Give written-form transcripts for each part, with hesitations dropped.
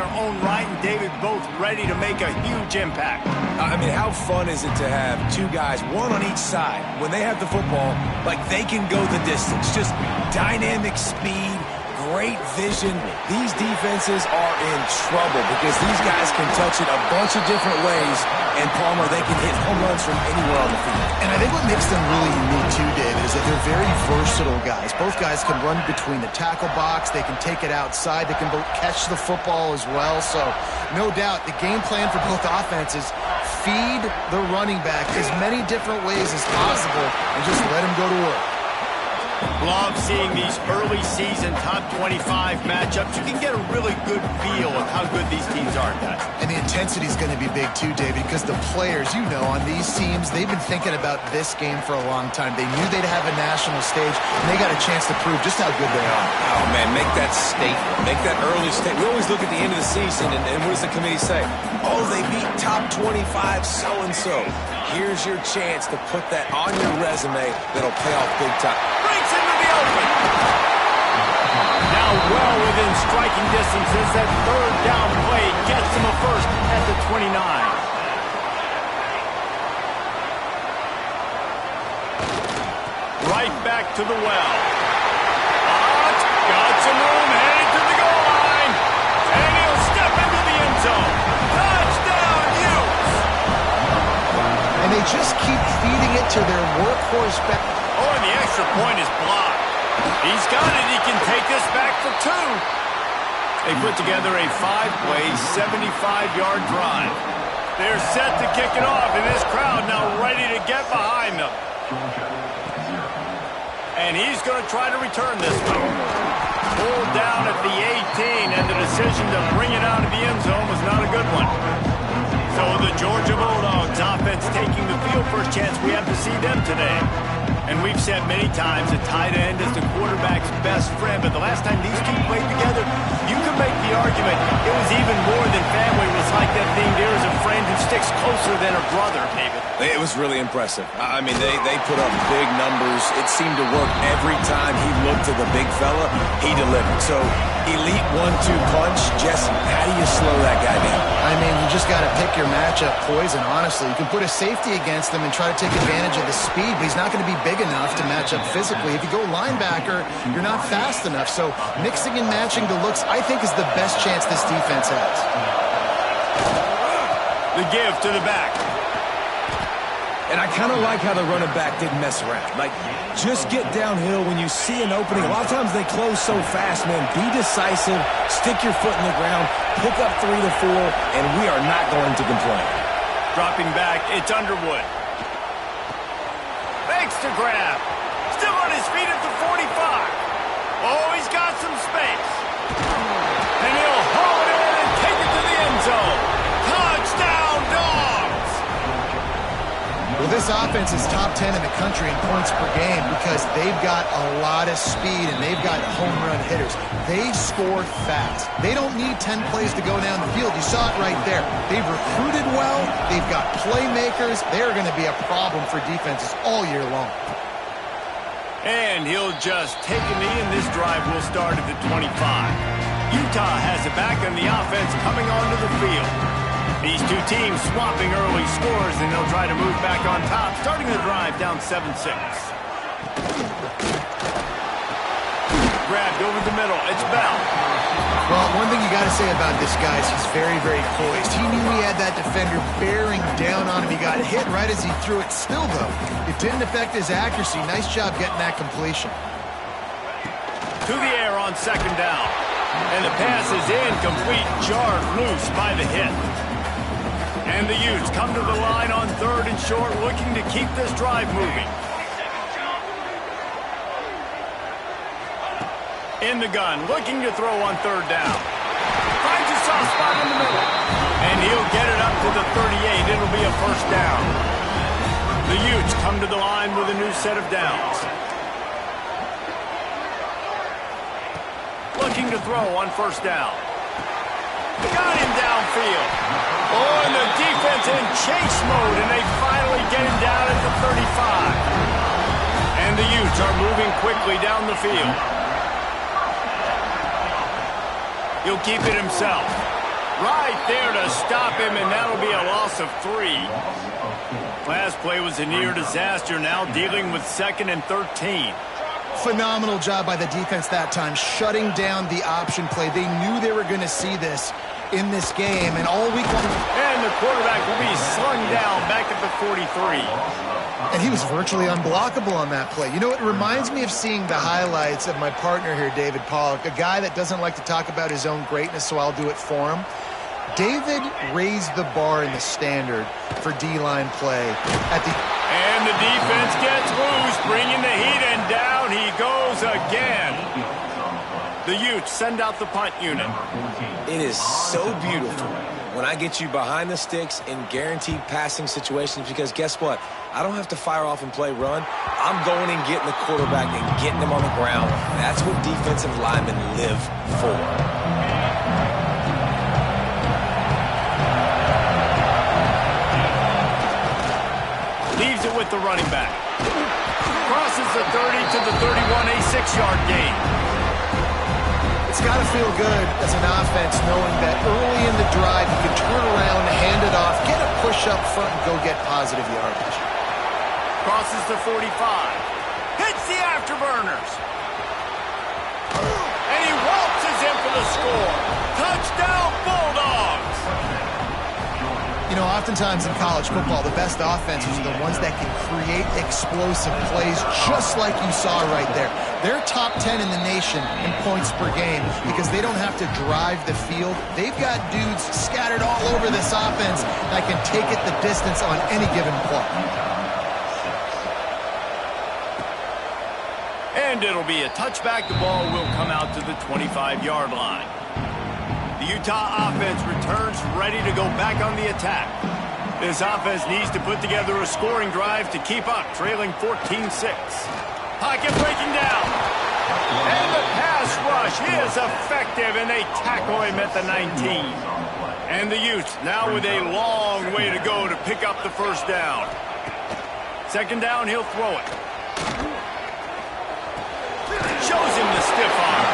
their own right, and David both ready to make a huge impact. I mean, how fun is it to have two guys, one on each side, when they have the football, like they can go the distance. Just dynamic speed, great vision. These defenses are in trouble because these guys can touch it a bunch of different ways, and Palmer, they can hit home runs from anywhere on the field. And I think what makes them really unique too, David, is that they're very versatile guys. Both guys can run between the tackle box. They can take it outside. They can both catch the football as well. So no doubt the game plan for both offenses, feed the running back as many different ways as possible and just let him go to work. Love seeing these early season top 25 matchups. You can get a really good feel of how good these teams are, guys. And the intensity is going to be big too, David, because the players, you know, on these teams, they've been thinking about this game for a long time. They knew they'd have a national stage, and they got a chance to prove just how good they are. Oh, man, make that statement. Make that early statement. We always look at the end of the season, and what does the committee say? Oh, they beat top 25 so-and-so. Here's your chance to put that on your resume that'll pay off big time. Breaks into the open. Now well within striking distance as that third down play gets him a first at the 29. Right back to the well. Got some room, headed to the goal line. And he'll step into the end zone. Touchdown, Utes! And they just keep feeding it to their workhorse back. Oh, and the extra point is blocked. He's got it. He can take this back for two. They put together a 5-play, 75-yard drive. They're set to kick it off, and this crowd now ready to get behind them. And he's going to try to return this one. Pulled down at the 18, and the decision to bring it out of the end zone was not a good one. So the Georgia Bulldogs offense taking the field. First chance we have to see them today. And we've said many times a tight end is the quarterback's best friend, but the last time these two played together, you can make the argument it was even more than family. It was like that thing, there is a friend who sticks closer than a brother, David. It was really impressive. I mean, they put up big numbers. It seemed to work every time he looked to the big fella. He delivered. So, elite 1-2 punch. Jesse, how do you slow that guy down? I mean, you just got to pick your matchup poison, honestly. You can put a safety against him and try to take advantage of the speed, but he's not going to be big enough to match up physically. If you go linebacker, you're not fast enough. So mixing and matching the looks, I think, is the best chance this defense has. The give to the back. And I kind of like how the running back didn't mess around. Like, just get downhill when you see an opening. A lot of times they close so fast, man. Be decisive, stick your foot in the ground, pick up 3 to 4, and we are not going to complain. Dropping back, it's Underwood. Makes the grab. Still on his feet at the 45. Oh, he's got some space. And he'll haul it in and take it to the end zone. Touchdown, Dogs! Well, this offense is top 10 in the country in points per game because they've got a lot of speed and they've got home run hitters. They score fast. They don't need 10 plays to go down the field. You saw it right there. They've recruited well. They've got playmakers. They're going to be a problem for defenses all year long. And he'll just take a knee, and this drive will start at the 25. Utah has it back, and the offense coming onto the field. These two teams swapping early scores, and they'll try to move back on top, starting the drive down 7-6. Grabbed over the middle. It's Bell. Well, one thing you got to say about this guy is he's very, very poised. He knew he had that defender bearing down on him. He got hit right as he threw it. Still, though, it didn't affect his accuracy. Nice job getting that completion. To the air on second down. And the pass is incomplete, jarred loose by the hit. And the Utes come to the line on third and short, looking to keep this drive moving. In the gun, looking to throw on third down. Finds a soft spot in the middle. And he'll get it up to the 38. It'll be a first down. The Utes come to the line with a new set of downs. Looking to throw on first down. Got him downfield. Oh, and the defense in chase mode, and they finally get him down at the 35. And the Utes are moving quickly down the field. He'll keep it himself. Right there to stop him, and that'll be a loss of 3. Last play was a near disaster, now dealing with 2nd and 13. Phenomenal job by the defense that time, shutting down the option play. They knew they were going to see this in this game, and all week long. And the quarterback will be slung down back at the 43. And he was virtually unblockable on that play. You know, it reminds me of seeing the highlights of my partner here, David Pollock, a guy that doesn't like to talk about his own greatness, so I'll do it for him. David raised the bar in the standard for D-line play at the... And the defense gets loose, bringing the heat, and down he goes again. The Utes send out the punt unit. It is so beautiful when I get you behind the sticks in guaranteed passing situations, because guess what? I don't have to fire off and play run. I'm going and getting the quarterback and getting him on the ground. That's what defensive linemen live for. Leaves it with the running back. Crosses the 30 to the 31, a 6-yard gain. It's got to feel good as an offense knowing that early in the drive you can turn around, hand it off, get a push up front, and go get positive yardage. Crosses the 45. Hits the afterburners. And he waltzes in for the score. Touchdown, Bulldogs! You know, oftentimes in college football, the best offenses are the ones that can create explosive plays, just like you saw right there. They're top 10 in the nation in points per game because they don't have to drive the field. They've got dudes scattered all over this offense that can take it the distance on any given play. And it'll be a touchback. The ball will come out to the 25-yard line. The Utah offense returns ready to go back on the attack. This offense needs to put together a scoring drive to keep up, trailing 14-6. Pocket breaking down. And the pass rush is effective, and they tackle him at the 19. And the Utes now with a long way to go to pick up the first down. 2nd down, he'll throw it. Shows him the stiff arm.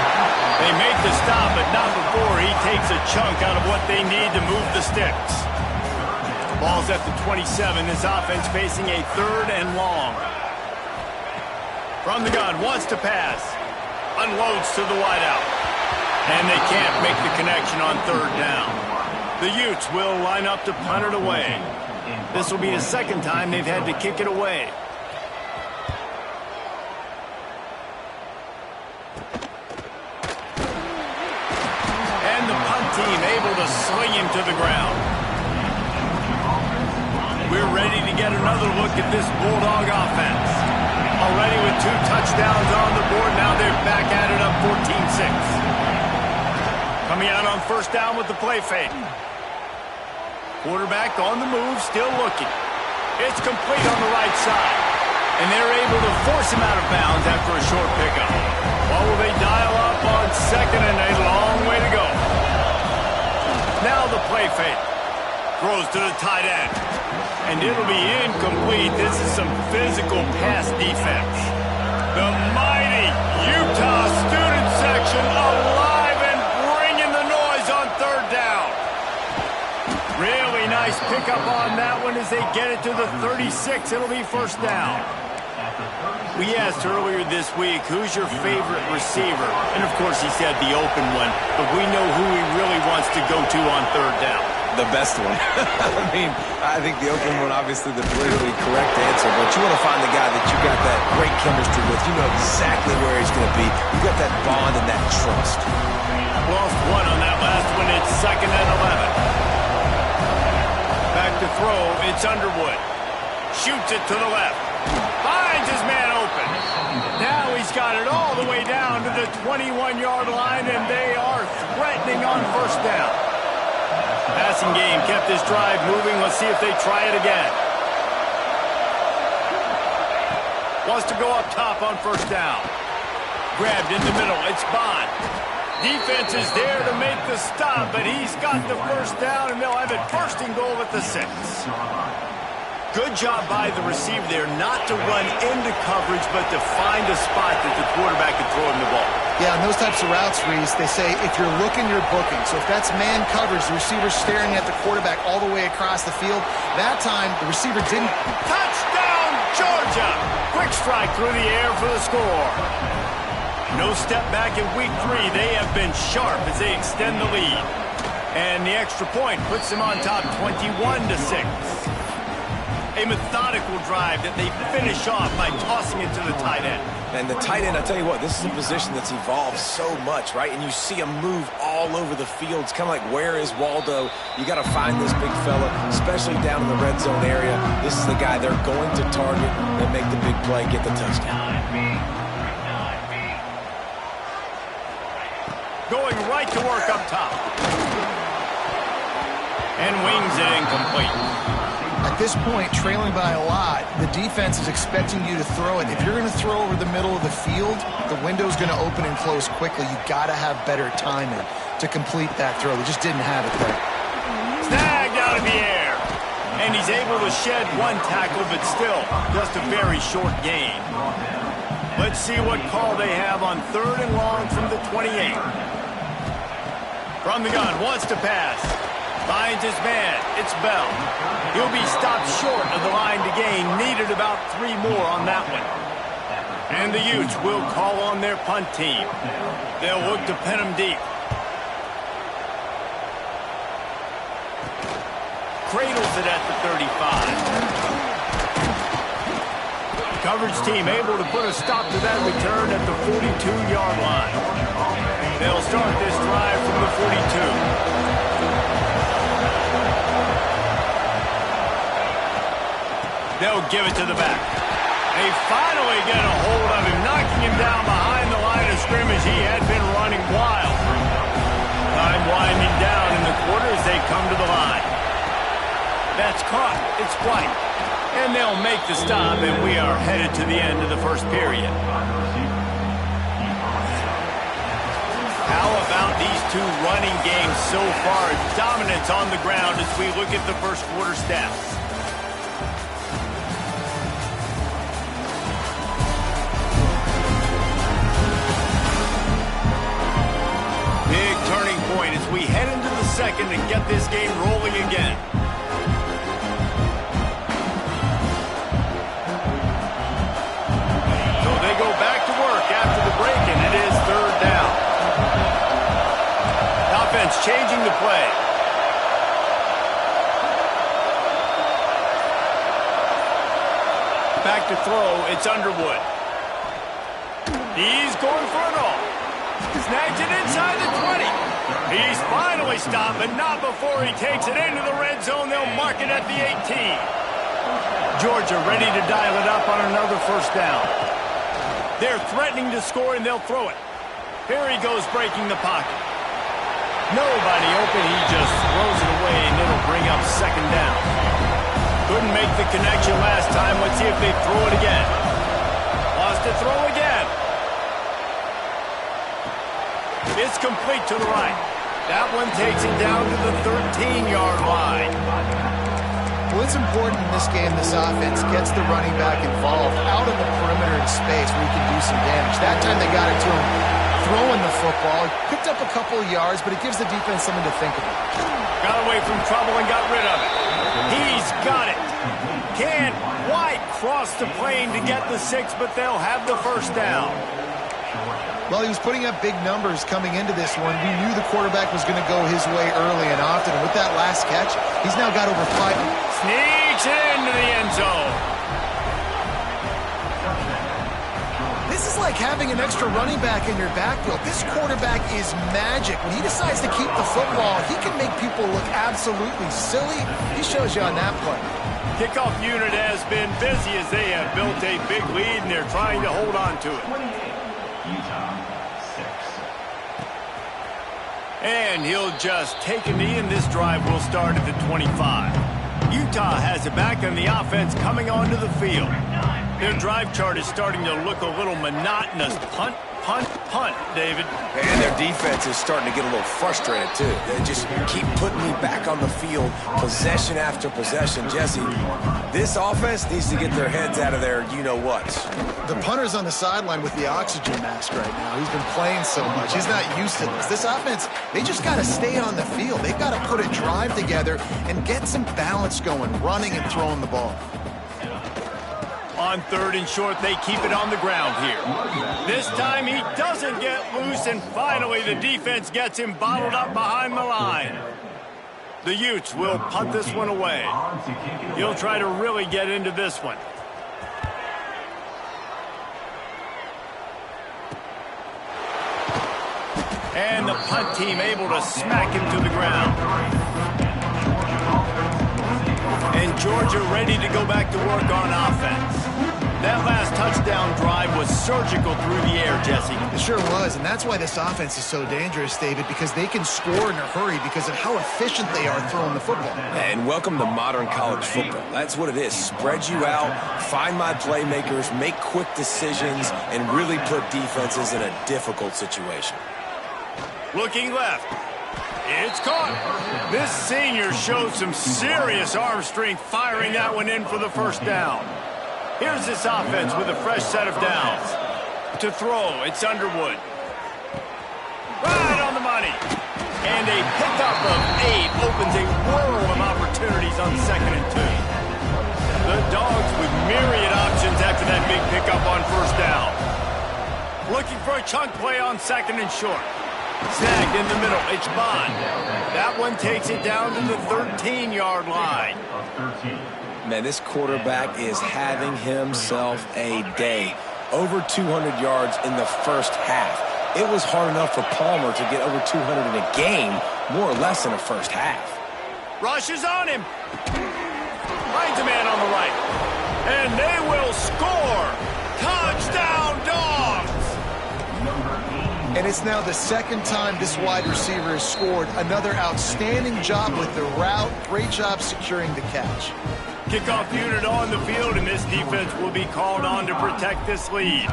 They make the stop, but not before he takes a chunk out of what they need to move the sticks. Ball's at the 27. This offense facing a 3rd and long. From the gun, wants to pass. Unloads to the wideout. And they can't make the connection on 3rd down. The Utes will line up to punt it away. This will be the 2nd time they've had to kick it away. Team able to sling him to the ground. We're ready to get another look at this Bulldog offense. Already with 2 touchdowns on the board, now they're back at it up 14-6. Coming out on 1st down with the play fake. Quarterback on the move, still looking. It's complete on the right side. And they're able to force him out of bounds after a short pickup. Well, will they dial up on 2nd and a long way to go? Now the play fake. Throws to the tight end. And it'll be incomplete. This is some physical pass defense. The mighty Utah student section alive and bringing the noise on 3rd down. Really nice pickup on that one as they get it to the 36. It'll be 1st down. We asked earlier this week, who's your favorite receiver? And, of course, he said the open one. But we know who he really wants to go to on 3rd down. The best one. I mean, I think the open one, obviously, the politically correct answer. But you want to find the guy that you got that great chemistry with. You know exactly where he's going to be. You got that bond and that trust. Lost one on that last one. It's 2nd and 11. Back to throw. It's Underwood. Shoots it to the left. Finds his man open. Now he's got it all the way down to the 21-yard line, and they are threatening on 1st down. Passing game kept this drive moving. Let's see if they try it again. Wants to go up top on 1st down. Grabbed in the middle. It's Bond. Defense is there to make the stop, but he's got the 1st down, and they'll have it 1st and goal at the 6. Good job by the receiver there not to run into coverage, but to find a spot that the quarterback could throw him the ball. Yeah, and those types of routes, Reese, they say if you're looking, you're booking. So if that's man coverage, the receiver's staring at the quarterback all the way across the field. That time, the receiver didn't. Touchdown, Georgia! Quick strike through the air for the score. No step back in week 3. They have been sharp as they extend the lead. And the extra point puts them on top 21-6. A methodical drive that they finish off by tossing it to the tight end. And the tight end, I tell you what, this is a position that's evolved so much, right? And you see him move all over the field. It's kind of like, where is Waldo? You got to find this big fella, especially down in the red zone area. This is the guy they're going to target and make the big play, get the touchdown. Going right to work up top. And wings it incomplete. At this point, trailing by a lot, the defense is expecting you to throw it. If you're going to throw over the middle of the field, the window's going to open and close quickly. You got to have better timing to complete that throw. They just didn't have it there. Snagged out of the air. And he's able to shed one tackle, but still just a very short gain. Let's see what call they have on 3rd and long from the 28. From the gun, wants to pass. Finds his man. It's Bell. He'll be stopped short of the line to gain. Needed about 3 more on that one. And the Utes will call on their punt team. They'll look to pin him deep. Cradles it at the 35. Coverage team able to put a stop to that return at the 42-yard line. They'll start this drive from the 42. They'll give it to the back. They finally get a hold of him, knocking him down behind the line of scrimmage. He had been running wild. Time winding down in the quarter as they come to the line. That's caught. It's White. And they'll make the stop, and we are headed to the end of the first period. How about these two running games so far? Dominance on the ground as we look at the first quarter stats. Big turning point as we head into the second and get this game rolling again. So they go back to work after the break, and it is 3rd down. Offense changing the play. Back to throw, it's Underwood. He's going for it all. Snags it inside the 20. He's finally stopped, but not before he takes it into the red zone. They'll mark it at the 18. Georgia ready to dial it up on another 1st down. They're threatening to score, and they'll throw it. Here he goes, breaking the pocket. Nobody open. He just throws it away, and it'll bring up 2nd down. Couldn't make the connection last time. Let's see if they throw it again. Lost to throw again. It's complete to the right. That one takes it down to the 13-yard line. Well, it's important in this game, this offense gets the running back involved out of the perimeter in space where he can do some damage. That time they got it to him throwing the football. Picked up a couple of yards, but it gives the defense something to think about. Got away from trouble and got rid of it. He's got it. Can't White cross the plane to get the 6, but they'll have the 1st down. Well, he was putting up big numbers coming into this one. We knew the quarterback was going to go his way early and often. And with that last catch, he's now got over 5. Sneaks it into the end zone. This is like having an extra running back in your backfield. This quarterback is magic. When he decides to keep the football, he can make people look absolutely silly. He shows you on that play. Kickoff unit has been busy as they have built a big lead, and they're trying to hold on to it. And he'll just take a knee, and this drive will start at the 25. Utah has it back on the offense coming onto the field. Their drive chart is starting to look a little monotonous. Punt, punt, David. And their defense is starting to get a little frustrated, too. They just keep putting me back on the field, possession after possession. Jesse, this offense needs to get their heads out of their you-know-whats. The punter's on the sideline with the oxygen mask right now. He's been playing so much. He's not used to this. This offense, they just got to stay on the field. They've got to put a drive together and get some balance going, running and throwing the ball. On 3rd and short, they keep it on the ground here. This time he doesn't get loose, and finally the defense gets him bottled up behind the line. The Utes will punt this one away. He'll try to really get into this one. And the punt team able to smack him to the ground. And Georgia ready to go back to work on offense. That last touchdown drive was surgical through the air, Jesse. It sure was, and that's why this offense is so dangerous, David, because they can score in a hurry because of how efficient they are throwing the football. And welcome to modern college football. That's what it is. Spread you out, find my playmakers, make quick decisions, and really put defenses in a difficult situation. Looking left. It's caught. This senior shows some serious arm strength firing that one in for the first down. Here's this offense with a fresh set of downs. To throw, it's Underwood. Right on the money. And a pickup of 8 opens a world of opportunities on 2nd and 2. The Dogs with myriad options after that big pickup on 1st down. Looking for a chunk play on 2nd and short. Snagged in the middle, it's Bond. That one takes it down to the 13-yard line. Man, this quarterback is having himself a day. Over 200 yards in the first half. It was hard enough for Palmer to get over 200 in a game, more or less in the first half. Rushes on him. Finds a man on the right. And they will score. Touchdown, Dogs! And it's now the 2nd time this wide receiver has scored. Another outstanding job with the route. Great job securing the catch. Kickoff unit on the field, and this defense will be called on to protect this lead.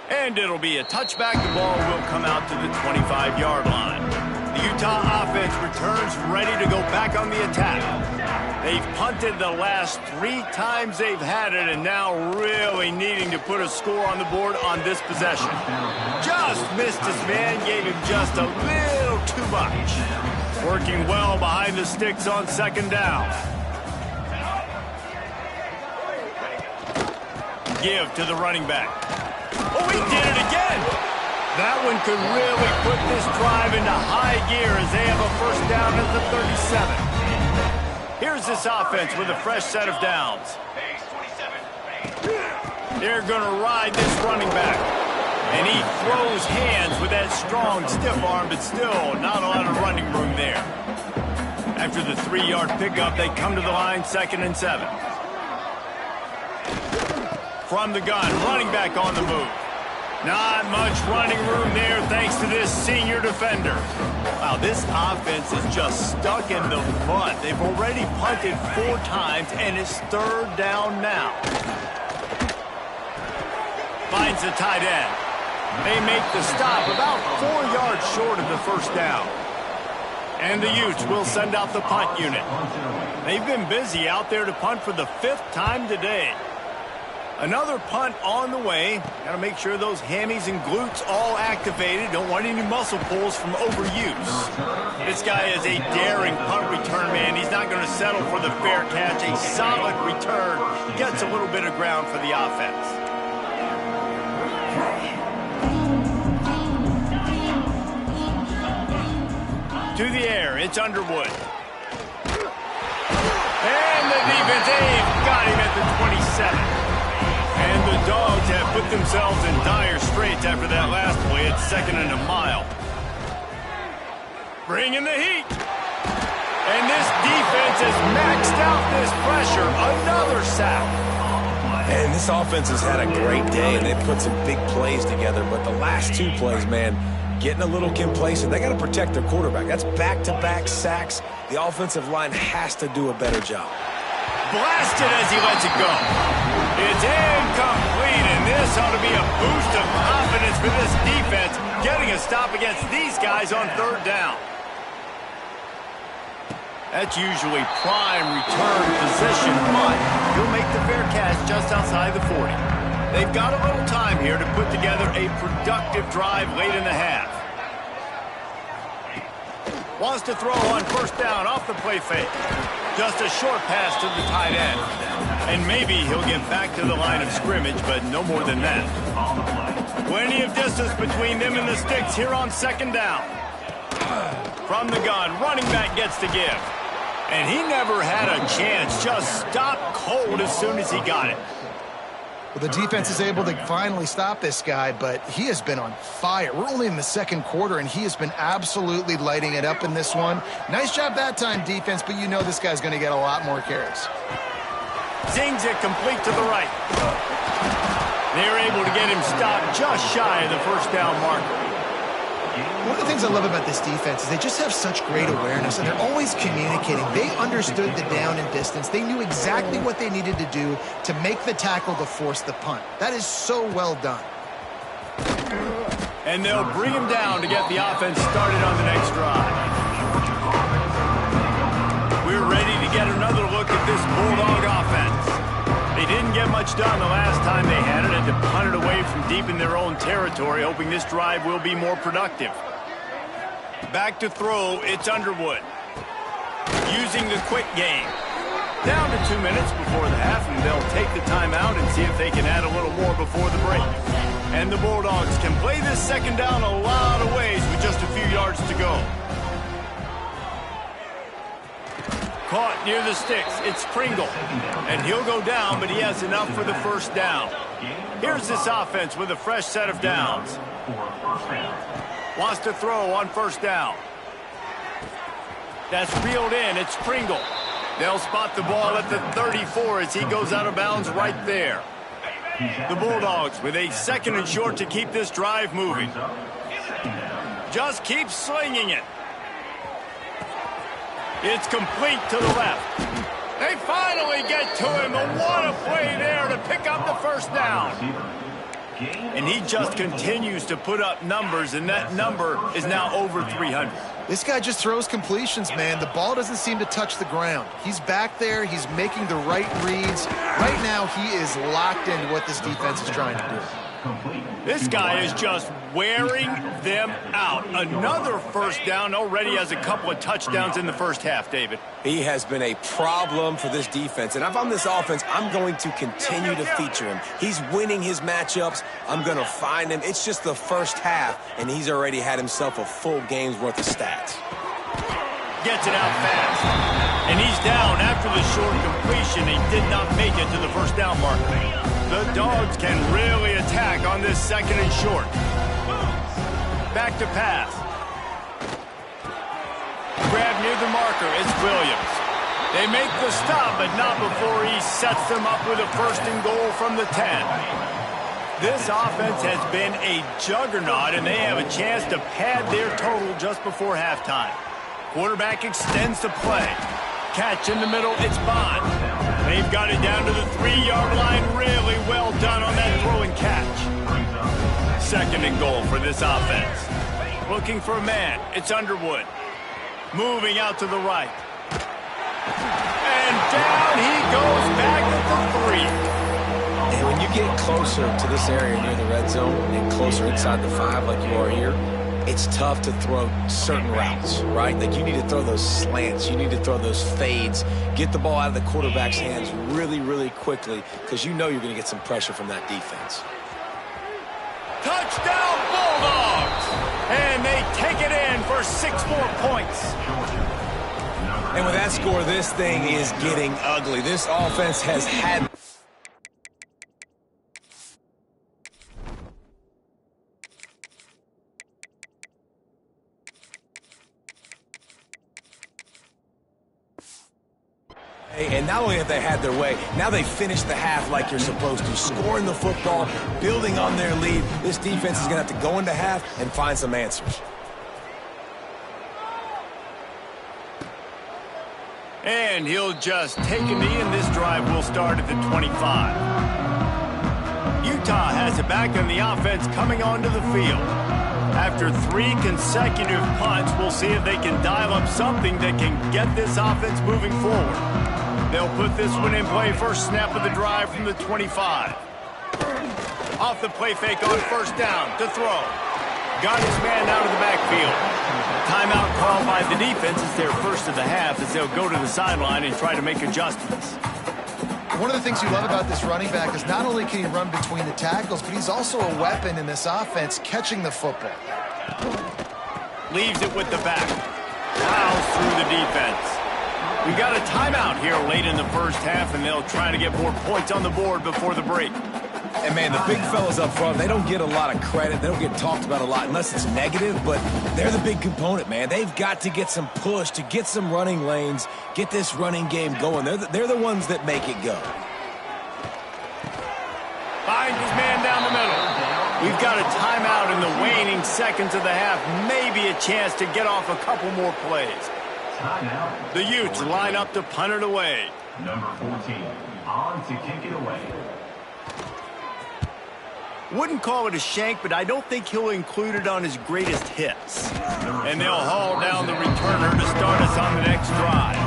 And it'll be a touchback. The ball will come out to the 25-yard line. The Utah offense returns ready to go back on the attack. They've punted the last 3 times they've had it, and now really needing to put a score on the board on this possession. Just missed his man, gave him just a little too much. Working well behind the sticks on 2nd down. Give to the running back. Oh, he did it again! That one could really put this drive into high gear as they have a 1st down at the 37. Here's this offense with a fresh set of downs. They're going to ride this running back. And he throws hands with that strong, stiff arm, but still not a lot of running room there. After the 3-yard pickup, they come to the line, 2nd and 7. From the gun, running back on the move. Not much running room there thanks to this senior defender. Wow, this offense is just stuck in the mud. They've already punted 4 times, and it's 3rd down now. Finds the tight end. They make the stop about 4 yards short of the 1st down. And the Utes will send out the punt unit. They've been busy out there to punt for the 5th time today. Another punt on the way. Got to make sure those hammies and glutes all activated. Don't want any muscle pulls from overuse. This guy is a daring punt return man. He's not going to settle for the fair catch. A solid return. Gets a little bit of ground for the offense. To the air, it's Underwood. And the defense, they've got him at the 27. And the Dogs have put themselves in dire straits after that last play. It's 2nd and a mile. Bringing the heat. And this defense has maxed out this pressure. Another sack. And this offense has had a great day, and they've put some big plays together. But the last 2 plays, man, getting a little complacent. They got to protect their quarterback. That's back-to-back sacks. The offensive line has to do a better job. blasted as he lets it go. It's incomplete, and this ought to be a boost of confidence for this defense, getting a stop against these guys on third down. That's usually prime return position, but he'll make the fair catch just outside the 40. They've got a little time here to put together a productive drive late in the half. Wants to throw on first down off the play fake. Just a short pass to the tight end. And maybe he'll get back to the line of scrimmage, but no more than that. Plenty of distance between them and the sticks here on second down. From the gun, running back gets to give. And he never had a chance, just stopped cold as soon as he got it. Well, the defense is able to finally stop this guy, but he has been on fire. We're only in the second quarter, and he has been absolutely lighting it up in this one. Nice job that time, defense, but you know this guy's going to get a lot more carries. Zings it complete to the right. They're able to get him stopped just shy of the first down marker. One of the things I love about this defense is they just have such great awareness, and they're always communicating. They understood the down and distance. They knew exactly what they needed to do to make the tackle to force the punt. That is so well done. And they'll bring him down to get the offense started on the next drive. We're ready to get another look at this Bulldog offense. They didn't get much done the last time they had it, and to punt it away from deep in their own territory, hoping this drive will be more productive. Back to throw, it's Underwood. Using the quick game. Down to 2 minutes before the half, and they'll take the timeout and see if they can add a little more before the break. And the Bulldogs can play this second down a lot of ways with just a few yards to go. Caught near the sticks. It's Pringle. And he'll go down, but he has enough for the first down. Here's this offense with a fresh set of downs. Wants to throw on first down. That's reeled in. It's Pringle. They'll spot the ball at the 34 as he goes out of bounds right there. The Bulldogs with a second and short to keep this drive moving. Just keep slinging it. It's complete to the left. They finally get to him, and what a play there to pick up the first down. And he just continues to put up numbers, and that number is now over 300. This guy just throws completions, man. The ball doesn't seem to touch the ground. He's back there. He's making the right reads. Right now, he is locked into what this defense is trying to do. This guy is just wearing them out. Another first down, already has a couple of touchdowns in the first half, David. He has been a problem for this defense, and if I'm this offense, I'm going to continue to feature him. He's winning his matchups. I'm going to find him. It's just the first half, and he's already had himself a full game's worth of stats. Gets it out fast. And he's down after the short completion. He did not make it to the first down marker. The Dogs can really attack on this second and short. Back to pass. Grab near the marker. It's Williams. They make the stop, but not before he sets them up with a first and goal from the 10. This offense has been a juggernaut, and they have a chance to pad their total just before halftime. Quarterback extends the play. Catch in the middle, it's Bond. They've got it down to the 3-yard line. Really well done on that throw and catch. Second and goal for this offense. Looking for a man, it's Underwood. Moving out to the right. And down he goes back for 3. And when you get closer to this area near the red zone and closer inside the 5 like you are here, it's tough to throw certain routes, right? Like you need to throw those slants. You need to throw those fades. Get the ball out of the quarterback's hands really, really quickly because you know you're going to get some pressure from that defense. Touchdown Bulldogs! And they take it in for 6 more points. And with that score, this thing is getting ugly. This offense has had... And not only have they had their way, now they finished the half like you're supposed to, scoring the football, building on their lead. This defense is going to have to go into half and find some answers. And he'll just take a knee, and this drive will start at the 25. Utah has it back in the offense coming onto the field. After 3 consecutive punts, we'll see if they can dial up something that can get this offense moving forward. They'll put this one in play first snap of the drive from the 25. Off the play fake on first down to throw. Got his man out of the backfield. Timeout called by the defense is their first of the half as they'll go to the sideline and try to make adjustments. One of the things you love about this running back is not only can he run between the tackles, but he's also a weapon in this offense catching the football. Leaves it with the back. Plows through the defense. We got a timeout here late in the first half, and they'll try to get more points on the board before the break. And, man, the big fellas up front, they don't get a lot of credit. They don't get talked about a lot unless it's negative, but they're the big component, man. They've got to get some push, to get some running lanes, get this running game going. They're the ones that make it go. Finds his man down the middle. We've got a timeout in the waning seconds of the half. Maybe a chance to get off a couple more plays. The Utes line up to punt it away. Number 14, on to kick it away. Wouldn't call it a shank, but I don't think he'll include it on his greatest hits. And they'll haul down the returner to start us on the next drive.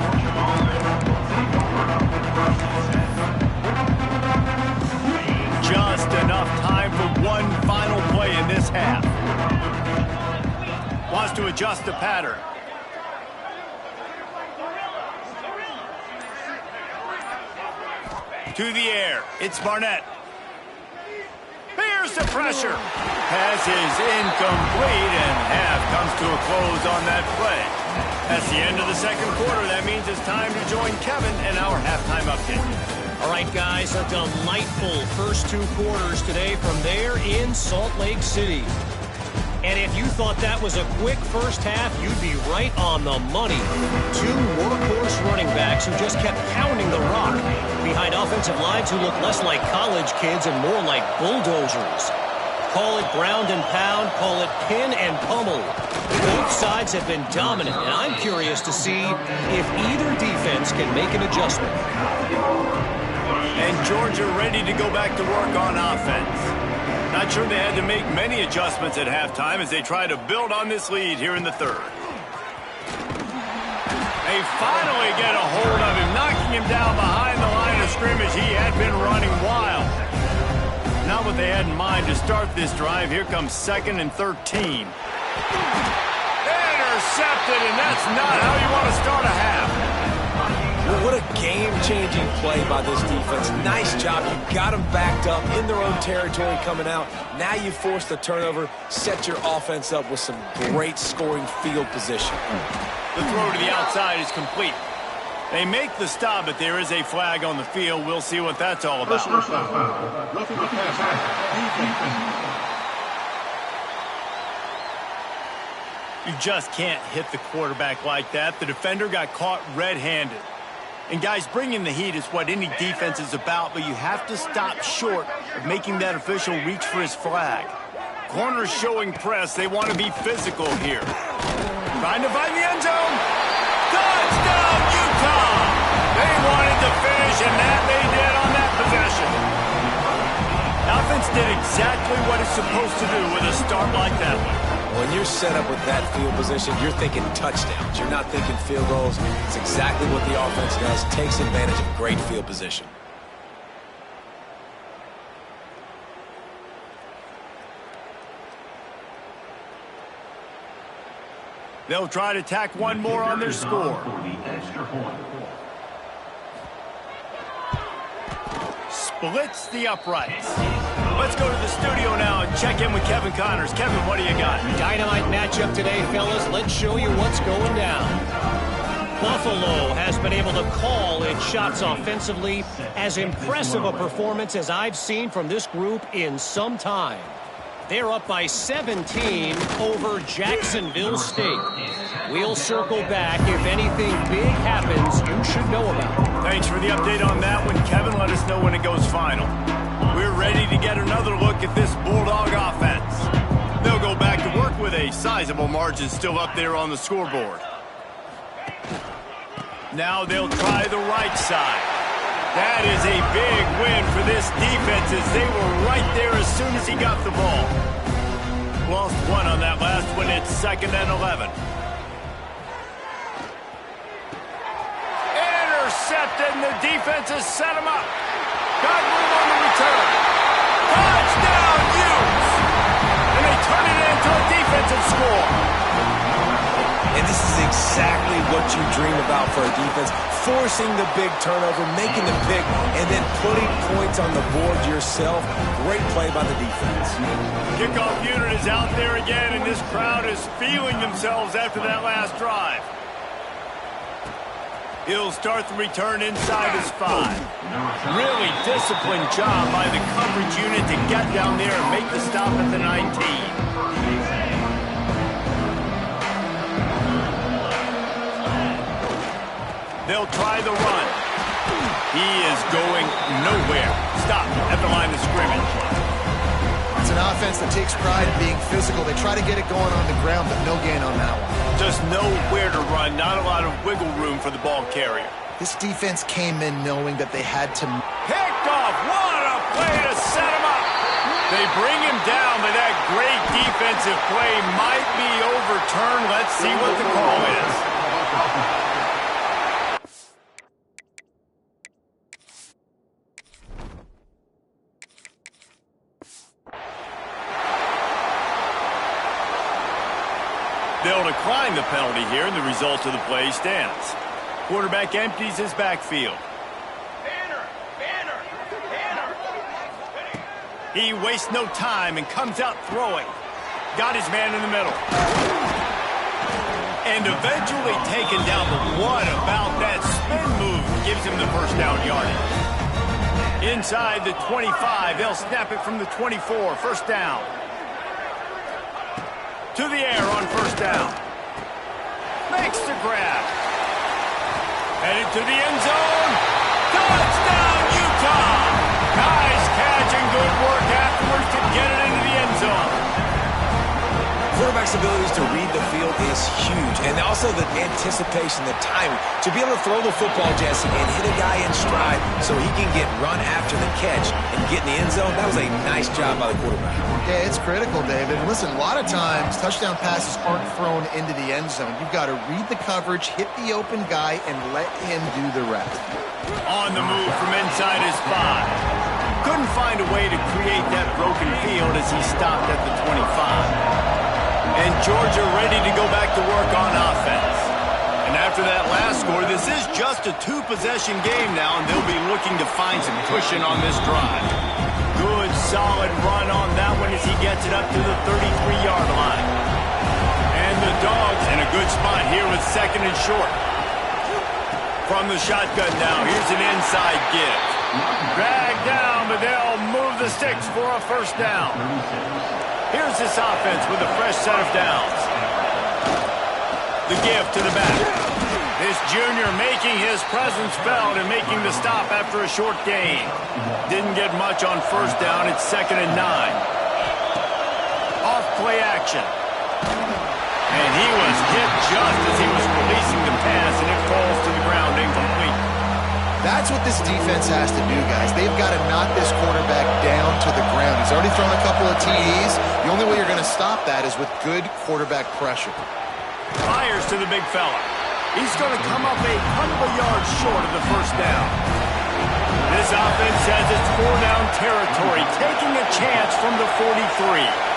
Just enough time for one final play in this half. Wants to adjust the pattern. To the air. It's Barnett. Here's the pressure. Pass is incomplete, and half comes to a close on that play. That's the end of the second quarter. That means it's time to join Kevin in our halftime update. All right, guys, a delightful first 2 quarters today from there in Salt Lake City. And if you thought that was a quick first half, you'd be right on the money. 2 workhorse running backs who just kept pounding the rock behind offensive lines who look less like college kids and more like bulldozers. Call it ground and pound, call it pin and pummel. Both sides have been dominant, and I'm curious to see if either defense can make an adjustment. And Georgia ready to go back to work on offense. Not sure they had to make many adjustments at halftime as they try to build on this lead here in the third. They finally get a hold of him, knocking him down behind the line of scrimmage. He had been running wild. Not what they had in mind to start this drive. Here comes 2nd and 13. Intercepted, and that's not how you want to start a half. Well, what a game-changing play by this defense. Nice job. You got them backed up in their own territory coming out. Now you force the turnover, set your offense up with some great scoring field position. The throw to the outside is complete. They make the stop, but there is a flag on the field. We'll see what that's all about. You just can't hit the quarterback like that. The defender got caught red-handed. And, guys, bringing the heat is what any defense is about, but you have to stop short of making that official reach for his flag. Corners showing press. They want to be physical here. Trying to find the end zone. Touchdown, Utah! They wanted to finish, and that they did on that possession. Offense did exactly what it's supposed to do with a start like that one. When you're set up with that field position, you're thinking touchdowns. You're not thinking field goals. It's exactly what the offense does. Takes advantage of great field position. They'll try to tack one more on their score. Splits the uprights. Let's go to the studio now and check in with Kevin Connors. Kevin, what do you got? Dynamite matchup today, fellas. Let's show you what's going down. Buffalo has been able to call its shots offensively. As impressive a performance as I've seen from this group in some time. They're up by 17 over Jacksonville State. We'll circle back. If anything big happens, you should know about it. Thanks for the update on that one, Kevin. Let us know when it goes final. We're ready to get another look at this Bulldog offense. They'll go back to work with a sizable margin still up there on the scoreboard. Now they'll try the right side. That is a big win for this defense as they were right there as soon as he got the ball. Lost one on that last one. It's 2nd and 11. Intercepted, and the defense has set him up. Got room on the return. Touchdown, Utes! And they turn it into a defensive score. And this is exactly what you dream about for a defense. Forcing the big turnover, making the pick, and then putting points on the board yourself. Great play by the defense. Kickoff unit is out there again, and this crowd is feeling themselves after that last drive. He'll start the return inside his 5. Really disciplined job by the coverage unit to get down there and make the stop at the 19. They'll try the run. He is going nowhere. Stop at the line of scrimmage. It's an offense that takes pride in being physical. They try to get it going on the ground, but no gain on that one. Just nowhere to run. Not a lot of wiggle room for the ball carrier. This defense came in knowing that they had to... Picked off. What a play to set him up. They bring him down, but that great defensive play might be overturned. Let's see what the call is. They'll decline the penalty here, and the result of the play stands. Quarterback empties his backfield. He wastes no time and comes out throwing. Got his man in the middle. And eventually taken down, but what about that spin move gives him the first down yardage. Inside the 25, they'll snap it from the 24, first down. To the air on first down. Makes the grab. Headed to the end zone. Touchdown, Utah! Nice catch and good work afterwards to get it into the end zone. Quarterback's abilities to read the field is huge, and also the anticipation, the timing. To be able to throw the football, Jesse, and hit a guy in stride so he can get run after the catch and get in the end zone, that was a nice job by the quarterback. Yeah, it's critical, David. And listen, a lot of times, touchdown passes aren't thrown into the end zone. You've got to read the coverage, hit the open guy, and let him do the rest. On the move from inside his 5. Couldn't find a way to create that broken field as he stopped at the 25. And Georgia ready to go back to work on offense. And after that last score, this is just a 2-possession game now, and they'll be looking to find some cushion on this drive. Good, solid run on that one as he gets it up to the 33-yard line. And the Dogs in a good spot here with 2nd and short. From the shotgun now, here's an inside give. Dragged down, but they'll move the sticks for a first down. Here's this offense with a fresh set of downs. The give to the back. This junior making his presence felt and making the stop after a short gain. Didn't get much on first down. It's 2nd and 9. Off play action. And he was hit just as he was releasing the pass, and it falls to the ground incomplete. That's what this defense has to do, guys. They've got to knock this quarterback down to the ground. He's already thrown a couple of TDs. The only way you're going to stop that is with good quarterback pressure. Fires to the big fella. He's going to come up a couple of yards short of the first down. This offense says it's 4-down territory, taking a chance from the 43.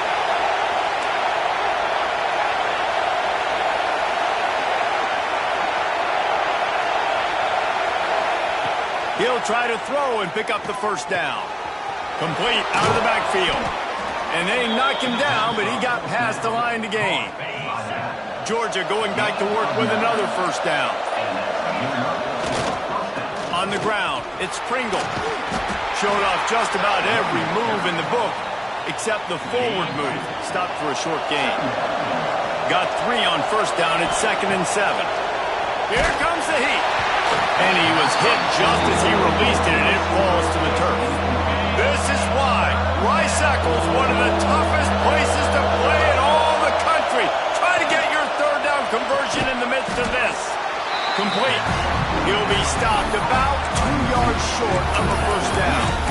He'll try to throw and pick up the first down. Complete out of the backfield. And they knock him down, but he got past the line to gain. Georgia going back to work with another first down. On the ground, it's Pringle. Showed off just about every move in the book, except the forward move. Stopped for a short gain. Got 3 on first down at 2nd and 7. Here comes the heat. And he was hit just as he released it, and it falls to the turf. This is why Rice-Eccles, one of the toughest places to play in all the country. Try to get your third down conversion in the midst of this. Complete. He'll be stopped about 2 yards short of a first down.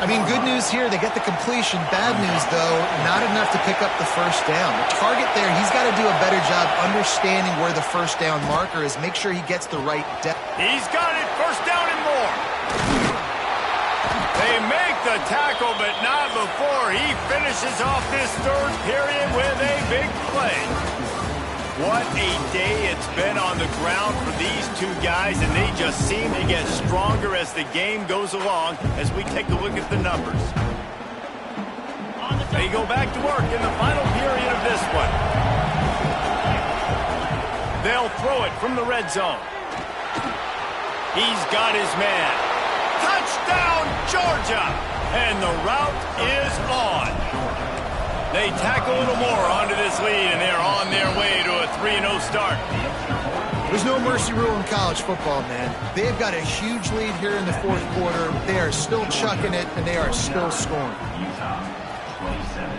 I mean, good news here, they get the completion. Bad news, though, not enough to pick up the first down. The target there, he's got to do a better job understanding where the first down marker is. Make sure he gets the right depth. He's got it. First down and more. They make the tackle, but not before he finishes off this third period with a big play. What a day it's been on the ground for these two guys, and they just seem to get stronger as the game goes along as we take a look at the numbers. They go back to work in the final period of this one. They'll throw it from the red zone. He's got his man. Touchdown, Georgia! And the route is on. They tack a little more onto this lead, and they're on their way to a 3-0 start. There's no mercy rule in college football, man. They've got a huge lead here in the fourth quarter. They are still chucking it, and they are still scoring. Utah, 27.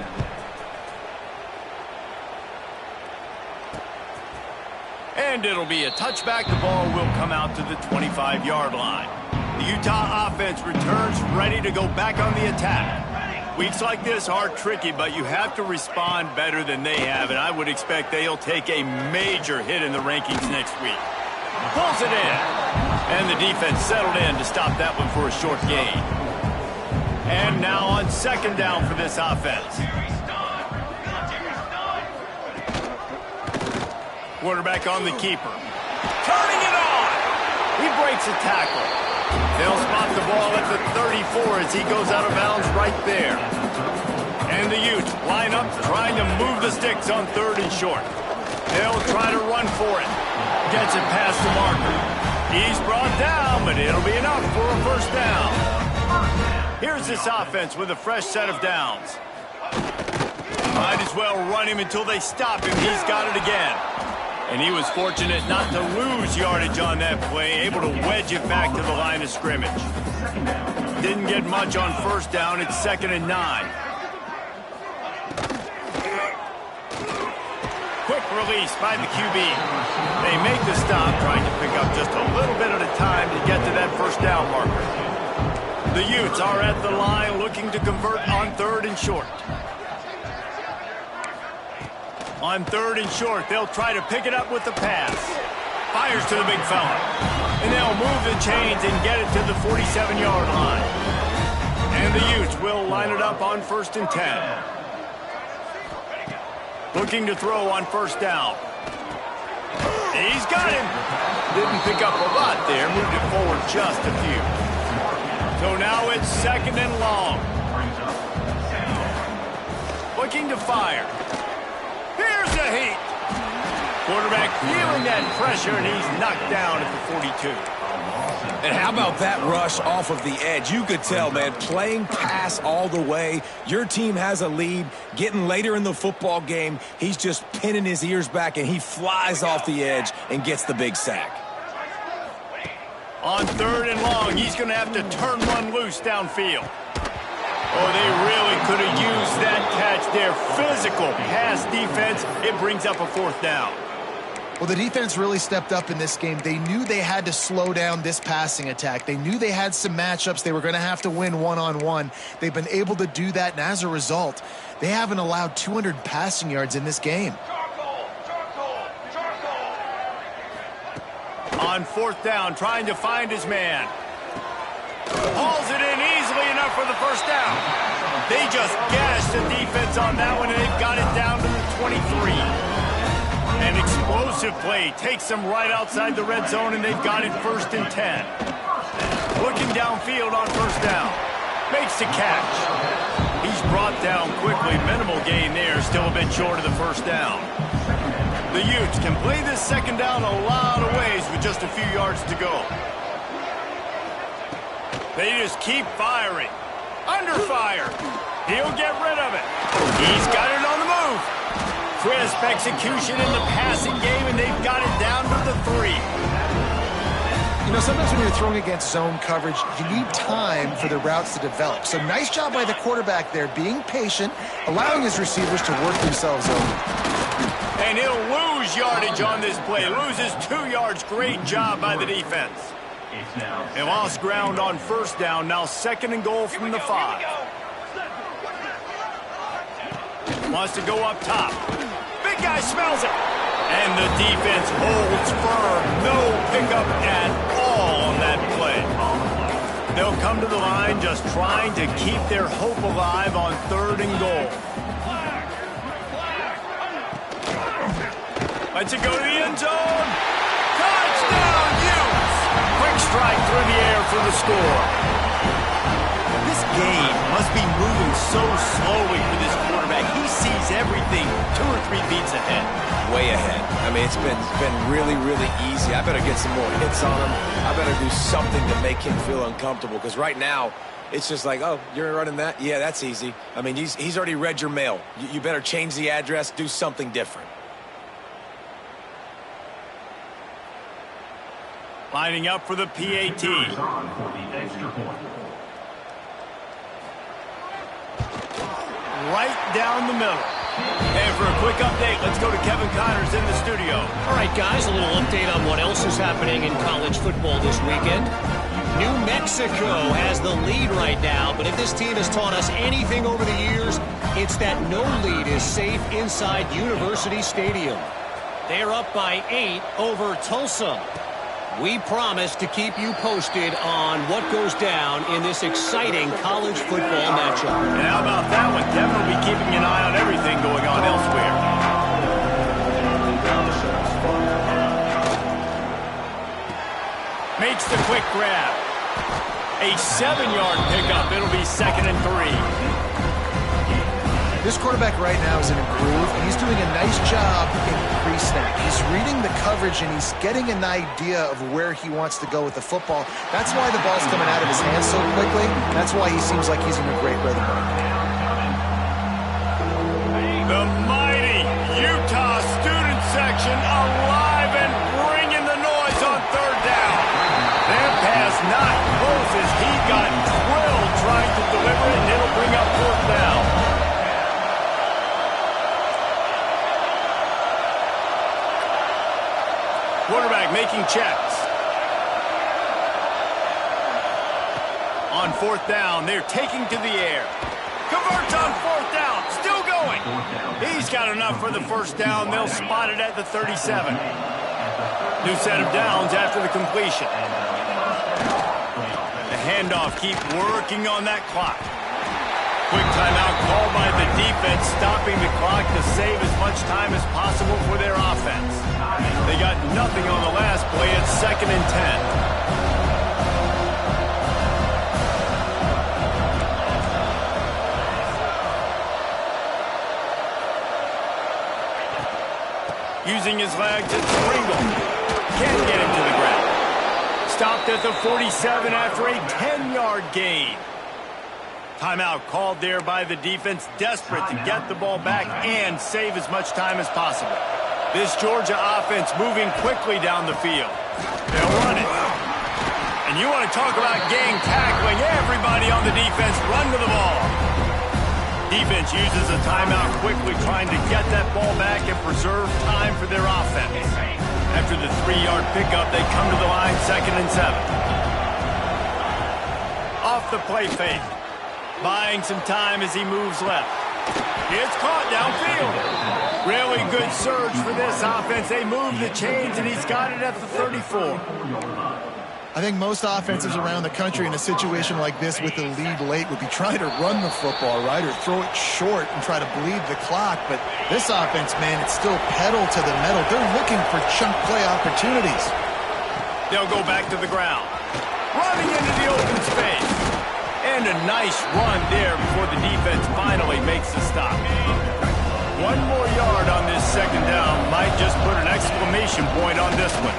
And it'll be a touchback. The ball will come out to the 25-yard line. The Utah offense returns ready to go back on the attack. Weeks like this are tricky, but you have to respond better than they have, and I would expect they'll take a major hit in the rankings next week. Pulls it in, and the defense settled in to stop that one for a short gain. And now on second down for this offense. Quarterback on the keeper. Turning it on! He breaks a tackle. They'll spot the ball at the 34 as he goes out of bounds right there. And the Utes line up trying to move the sticks on third and short. They'll try to run for it. Gets it past the marker. He's brought down, but it'll be enough for a first down. Here's this offense with a fresh set of downs. Might as well run him until they stop him. He's got it again. And he was fortunate not to lose yardage on that play, able to wedge it back to the line of scrimmage. Didn't get much on first down. It's 2nd and 9. Quick release by the QB. They make the stop, trying to pick up just a little bit at a time to get to that first down marker. The Utes are at the line looking to convert on third and short. On third and short, they'll try to pick it up with the pass. Fires to the big fella. And they'll move the chains and get it to the 47-yard line. And the Utes will line it up on 1st and 10. Looking to throw on first down. He's got him. Didn't pick up a lot there. Moved it forward just a few. So now it's 2nd and long. Looking to fire. Here's the heat. Quarterback feeling that pressure, and he's knocked down at the 42. And how about that rush off of the edge? You could tell, man, playing pass all the way. Your team has a lead. Getting later in the football game, he's just pinning his ears back, and he flies off the edge and gets the big sack. On third and long, he's going to have to turn one loose downfield. Oh, they really could have used that catch there. Physical pass defense. It brings up a fourth down. Well, the defense really stepped up in this game. They knew they had to slow down this passing attack. They knew they had some matchups they were going to have to win one-on-one. They've been able to do that, and as a result, they haven't allowed 200 passing yards in this game. On fourth down, trying to find his man. Hauls it in easily enough for the first down. They just gashed the defense on that one, and they've got it down to the 23. An explosive play takes them right outside the red zone, and they've got it 1st and 10. Looking downfield on first down. Makes the catch. He's brought down quickly. Minimal gain there, still a bit short of the first down. The Utes can play this second down a lot of ways with just a few yards to go. They just keep firing. Under fire. He'll get rid of it. He's got it on the move. Crisp execution in the passing game, and they've got it down to the 3. You know, sometimes when you're throwing against zone coverage, you need time for the routes to develop. So nice job by the quarterback there, being patient, allowing his receivers to work themselves over. And he'll lose lose yardage on this play. Loses 2 yards. Great job by the defense. They lost ground on first down. Now 2nd and goal from the 5. Wants to go up top. Big guy smells it. And the defense holds firm. No pickup at all on that play. They'll come to the line just trying to keep their hope alive on 3rd and goal. Lets it go to the end zone. Touchdown, Utes! Quick strike through the air for the score. This game must be moving so slowly for this quarterback. He sees everything 2 or 3 beats ahead. Way ahead. I mean, it's been really, really easy. I better get some more hits on him. I better do something to make him feel uncomfortable, because right now, it's just like, oh, you're running that? Yeah, that's easy. I mean, he's already read your mail. You better change the address, do something different. Lining up for the PAT. Right down the middle. And for a quick update, let's go to Kevin Connors in the studio. All right, guys, a little update on what else is happening in college football this weekend. New Mexico has the lead right now, but if this team has taught us anything over the years, it's that no lead is safe inside University Stadium. They're up by 8 over Tulsa. We promise to keep you posted on what goes down in this exciting college football matchup. And how about that one? Kevin will be keeping an eye on everything going on elsewhere. Makes the quick grab. A 7-yard pickup. It'll be 2nd and 3. This quarterback right now is in a groove, and he's doing a nice job in pre-snap. He's reading the coverage, and he's getting an idea of where he wants to go with the football. That's why the ball's coming out of his hands so quickly. That's why he seems like he's in a great rhythm. The mighty Utah student section alive and bringing the noise on 3rd down. Their pass not close as he got drilled trying to deliver it, and it'll bring up 4th down. Quarterback making checks. On 4th down, they're taking to the air. Converts on 4th down, still going. He's got enough for the 1st down. They'll spot it at the 37. New set of downs after the completion. The handoff, keep working on that clock. Quick timeout called by the defense, stopping the clock to save as much time as possible for their offense. They got nothing on the last play. It's 2nd and 10. Using his legs, it's Pringle. Can't get him to the ground. Stopped at the 47 after a 10-yard gain. Timeout called there by the defense, desperate to get the ball back and save as much time as possible. This Georgia offense moving quickly down the field. They'll run it. And you want to talk about gang tackling. Everybody on the defense run to the ball. Defense uses a timeout quickly, trying to get that ball back and preserve time for their offense. After the 3-yard pickup, they come to the line 2nd and 7. Off the play fake. Buying some time as he moves left. It's caught downfield. Really good surge for this offense. They move the chains, and he's got it at the 34. I think most offenses around the country in a situation like this with the lead late would be trying to run the football, right, or throw it short and try to bleed the clock. But this offense, man, it's still pedal to the metal. They're looking for chunk play opportunities. They'll go back to the ground. Running into the open space. And a nice run there before the defense finally makes the stop. 1 more yard on this 2nd down might just put an exclamation point on this one.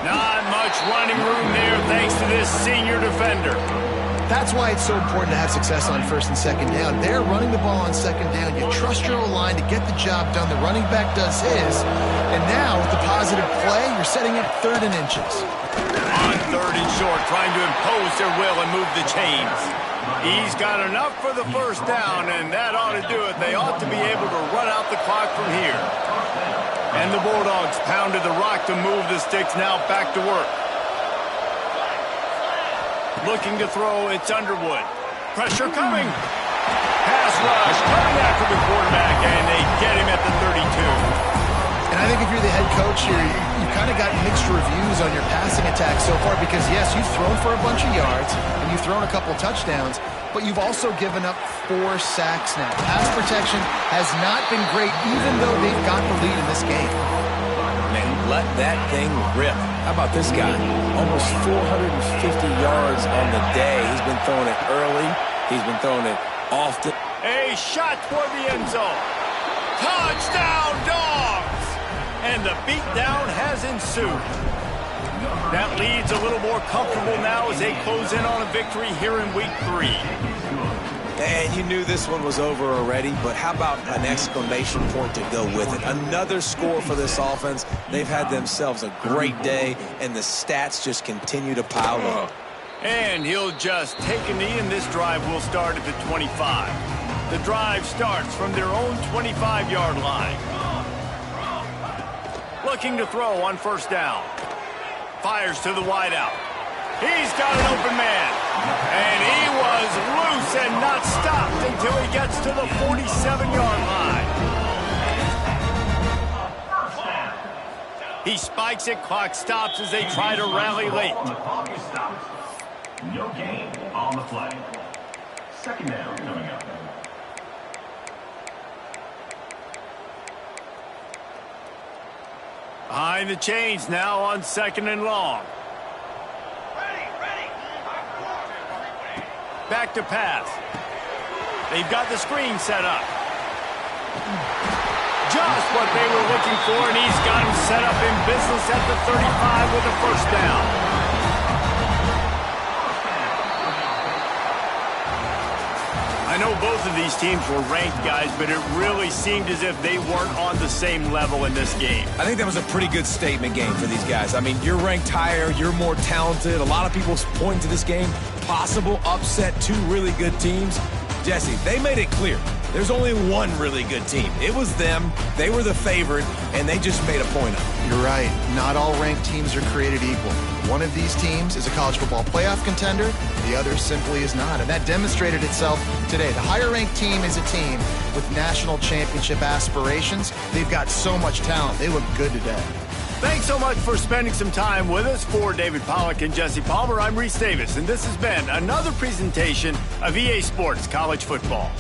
Not much running room there thanks to this senior defender. That's why it's so important to have success on 1st and 2nd down. They're running the ball on 2nd down. You trust your O-line to get the job done. The running back does his. And now with the positive play, you're setting up 3rd and inches. On 3rd and short, trying to impose their will and move the chains. He's got enough for the 1st down, and that ought to do it. They ought to be able to run out the clock from here. And the Bulldogs pounded the rock to move the sticks. Now back to work. Looking to throw, it's Underwood. Pressure coming. Pass rush, coming after the quarterback, and they get him at the 32. And I think if you're the head coach here, you kind of got mixed reviews on your passing attack so far because, yes, you've thrown for a bunch of yards and you've thrown a couple touchdowns, but you've also given up 4 sacks now. Pass protection has not been great, even though they've got the lead in this game. Man, let that thing rip. How about this guy? Almost 450 yards on the day. He's been throwing it early. He's been throwing it often. A shot toward the end zone. Touchdown, Dogs! And the beatdown has ensued. That lead's a little more comfortable now as they close in on a victory here in week 3. And you knew this one was over already, but how about an exclamation point to go with it? Another score for this offense. They've had themselves a great day, and the stats just continue to pile up. And he'll just take a knee, and this drive will start at the 25. The drive starts from their own 25-yard line. Looking to throw on first down. Fires to the wideout. He's got an open man. And he was loose and not stopped until he gets to the 47-yard line. He spikes it. Clock stops as they try to rally late. No gain on the play. Second down coming up. Behind the chains now on 2nd and long. Back to pass. They've got the screen set up. Just what they were looking for, and he's got him set up in business at the 35 with a first down. I know both of these teams were ranked, guys, but it really seemed as if they weren't on the same level in this game. I think that was a pretty good statement game for these guys. I mean, you're ranked higher, you're more talented. A lot of people point to this game, possible upset, 2 really good teams. Jesse, they made it clear. There's only one really good team. It was them. They were the favorite, and they just made a point of it. You're right. Not all ranked teams are created equal. One of these teams is a college football playoff contender. The other simply is not. And that demonstrated itself today. The higher-ranked team is a team with national championship aspirations. They've got so much talent. They look good today. Thanks so much for spending some time with us. For David Pollack and Jesse Palmer, I'm Reese Davis, and this has been another presentation of EA Sports College Football.